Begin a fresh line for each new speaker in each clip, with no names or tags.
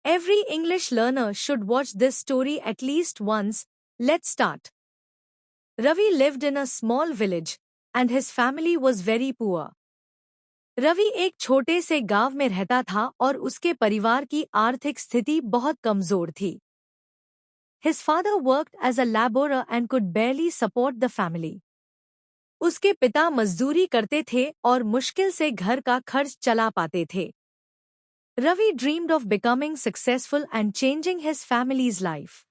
Every English learner should watch this story at least once. Let's start. Ravi lived in a small village, and his family was very poor. Ravi एक छोटे से गांव में रहता था और उसके परिवार की आर्थिक स्थिति बहुत कमजोर थी. His father worked as a laborer and could barely support the family. उसके पिता मजदूरी करते थे और मुश्किल से घर का खर्च चला पाते थे. Ravi dreamed of becoming successful and changing his family's life.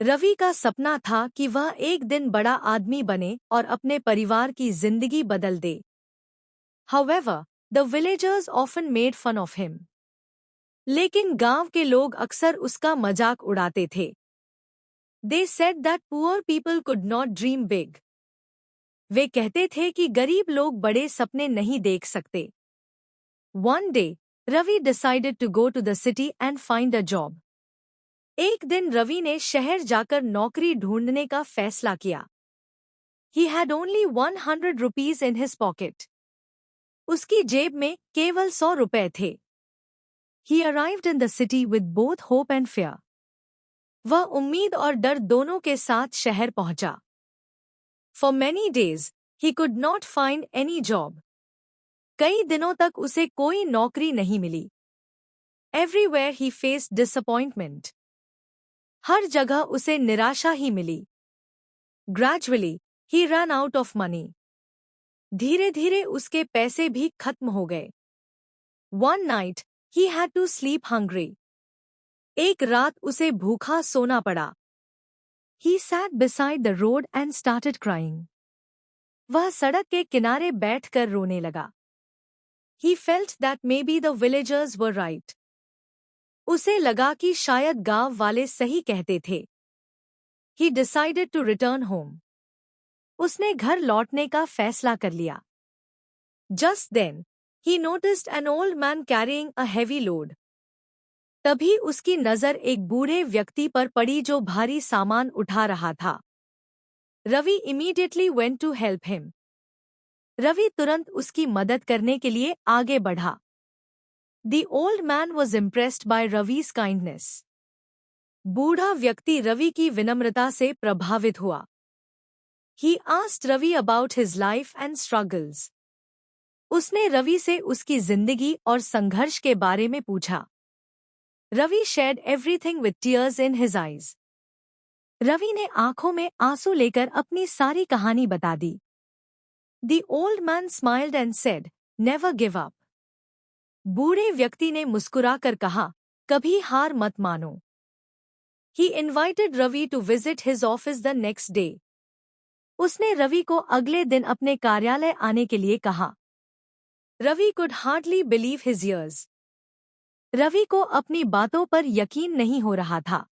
Ravi का सपना था कि वह एक दिन बड़ा आदमी बने और अपने परिवार की जिंदगी बदल दे. However, the villagers often made fun of him. लेकिन गांव के लोग अक्सर उसका मजाक उड़ाते थे. They said that poor people could not dream big. वे कहते थे कि गरीब लोग बड़े सपने नहीं देख सकते. One day, Ravi decided to go to the city and find a job. एक दिन रवि ने शहर जाकर नौकरी ढूंढने का फैसला किया. He had only 100 rupees in his pocket. उसकी जेब में केवल 100 रुपए थे. He arrived in the city with both hope and fear. वह उम्मीद और डर दोनों के साथ शहर पहुंचा. For many days, he could not find any job. कई दिनों तक उसे कोई नौकरी नहीं मिली. Everywhere he faced disappointment. हर जगह उसे निराशा ही मिली. Gradually, he ran out of money. धीरे धीरे उसके पैसे भी खत्म हो गए. One night, he had to sleep hungry. एक रात उसे भूखा सोना पड़ा. He sat beside the road and started crying. वह सड़क के किनारे बैठकर रोने लगा. He felt that maybe the villagers were right. उसे लगा कि शायद गांव वाले सही कहते थे. He decided to return home. उसने घर लौटने का फैसला कर लिया. Just then, he noticed an old man carrying a heavy load. तभी उसकी नजर एक बूढ़े व्यक्ति पर पड़ी जो भारी सामान उठा रहा था. Ravi immediately went to help him. Ravi तुरंत उसकी मदद करने के लिए आगे बढ़ा. The old man was impressed by Ravi's kindness. बूढ़ा व्यक्ति रवि की विनम्रता से प्रभावित हुआ. He asked Ravi about his life and struggles. उसने रवि से उसकी जिंदगी और संघर्ष के बारे में पूछा. Ravi shared everything with tears in his eyes. Ravi ने आंखों में आंसू लेकर अपनी सारी कहानी बता दी. The old man smiled and said, "Never give up." बूढ़े व्यक्ति ने मुस्कुराकर कहा, कभी हार मत मानो. He invited Ravi to visit his office the next day. उसने रवि को अगले दिन अपने कार्यालय आने के लिए कहा. Ravi could hardly believe his ears. Ravi को अपनी बातों पर यकीन नहीं हो रहा था.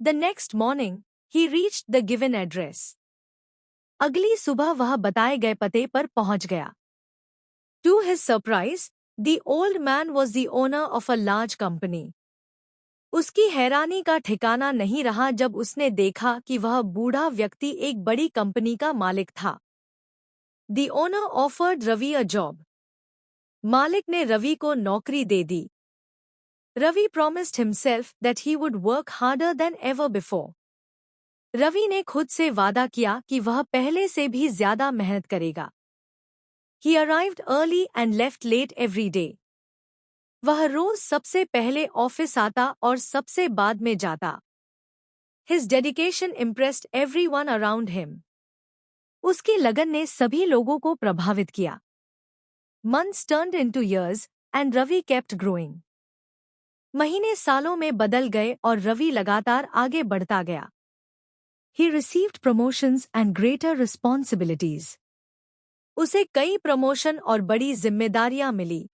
The next morning, he reached the given address. अगली सुबह वह बताए गए पते पर पहुंच गया. To his surprise, the old man was the owner of a large company. उसकी हैरानी का ठिकाना नहीं रहा जब उसने देखा कि वह बूढ़ा व्यक्ति एक बड़ी कंपनी का मालिक था. The owner offered Ravi a job. मालिक ने रवि को नौकरी दे दी. Ravi promised himself that he would work harder than ever before. Ravi ने खुद से वादा किया कि वह पहले से भी ज्यादा मेहनत करेगा. He arrived early and left late every day. वह रोज सबसे पहले ऑफिस आता और सबसे बाद में जाता. His dedication impressed everyone around him. उसकी लगन ने सभी लोगों को प्रभावित किया. Months turned into years, and Ravi kept growing. महीने सालों में बदल गए और रवि लगातार आगे बढ़ता गया. He received promotions and greater responsibilities. उसे कई प्रमोशन और बड़ी जिम्मेदारियां मिली.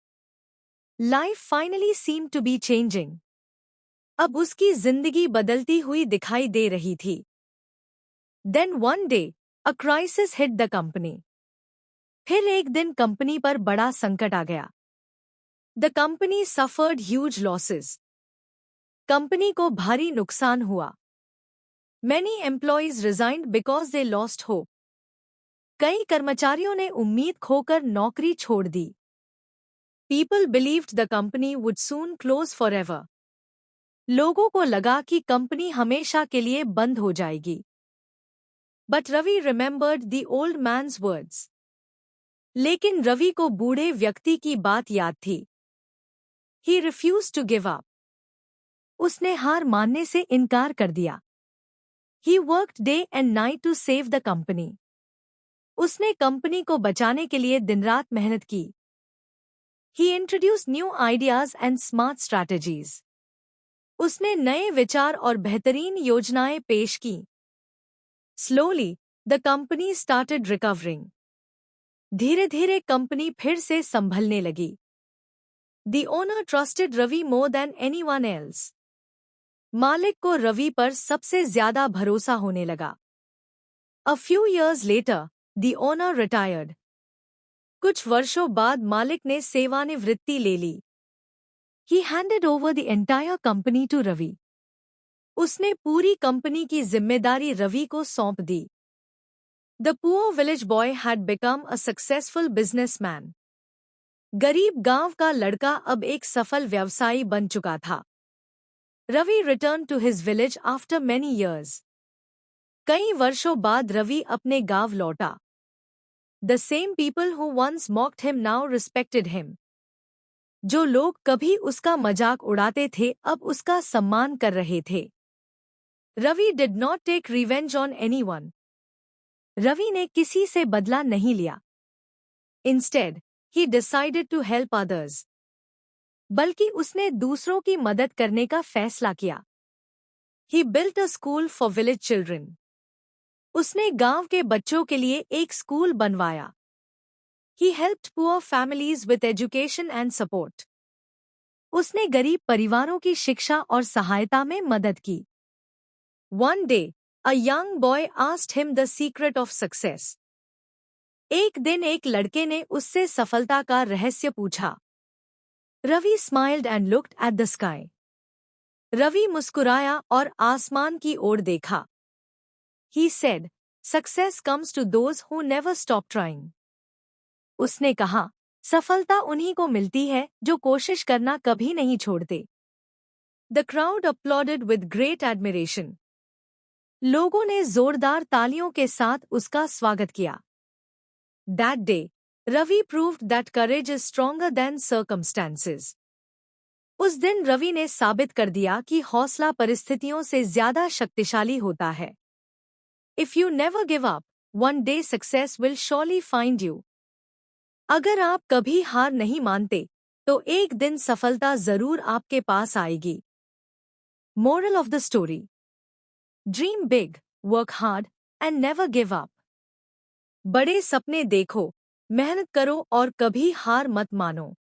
Life finally seemed to be changing. अब उसकी जिंदगी बदलती हुई दिखाई दे रही थी. Then one day, a crisis hit the company. फिर एक दिन कंपनी पर बड़ा संकट आ गया. The company suffered huge losses. Company को भारी नुकसान हुआ. Many employees resigned because they lost hope. कई कर्मचारियों ने उम्मीद खोकर नौकरी छोड़ दी. People believed the company would soon close forever. लोगों को लगा कि कंपनी हमेशा के लिए बंद हो जाएगी. But Ravi remembered the old man's words. लेकिन रवि को बूढ़े व्यक्ति की बात याद थी. He refused to give up. उसने हार मानने से इनकार कर दिया. He worked day and night to save the company. उसने कंपनी को बचाने के लिए दिन-रात मेहनत की. He introduced new ideas and smart strategies. उसने नए विचार और बेहतरीन योजनाएं पेश की. Slowly, the company started recovering. धीरे-धीरे कंपनी फिर से संभलने लगी. The owner trusted Ravi more than anyone else. मालिक को रवि पर सबसे ज्यादा भरोसा होने लगा. A few years later, the owner retired. कुछ वर्षों बाद मालिक ने सेवानिवृत्ति ले ली. He handed over the entire company to Ravi. उसने पूरी कंपनी की जिम्मेदारी रवि को सौंप दी. The poor village boy had become a successful businessman. गरीब गांव का लड़का अब एक सफल व्यवसायी बन चुका था. Ravi returned to his village after many years. कई वर्षों बाद रवि अपने गांव लौटा. The same people who once mocked him now respected him. जो लोग कभी उसका मजाक उड़ाते थे अब उसका सम्मान कर रहे थे. Ravi did not take revenge on anyone. Ravi ने किसी से बदला नहीं लिया. Instead, he decided to help others. बल्कि उसने दूसरों की मदद करने का फैसला किया. He built a school for village children. उसने गांव के बच्चों के लिए एक स्कूल बनवाया. He helped poor families with education and support. उसने गरीब परिवारों की शिक्षा और सहायता में मदद की. One day, a young boy asked him the secret of success. एक दिन एक लड़के ने उससे सफलता का रहस्य पूछा. Ravi smiled and looked at the sky. Ravi मुस्कुराया और आसमान की ओर देखा. He said, "Success comes to those who never stop trying." उसने कहा, सफलता उन्हीं को मिलती है जो कोशिश करना कभी नहीं छोड़ते. The crowd applauded with great admiration. लोगों ने जोरदार तालियों के साथ उसका स्वागत किया. That day, Ravi proved that courage is stronger than circumstances. उस दिन रवि ने साबित कर दिया कि हौसला परिस्थितियों से ज्यादा शक्तिशाली होता है. If you never give up, one day success will surely find you. अगर आप कभी हार नहीं मानते, तो एक दिन सफलता जरूर आपके पास आएगी. Moral of the story. Dream big, work hard, and never give up. बड़े सपने देखो, मेहनत करो और कभी हार मत मानो.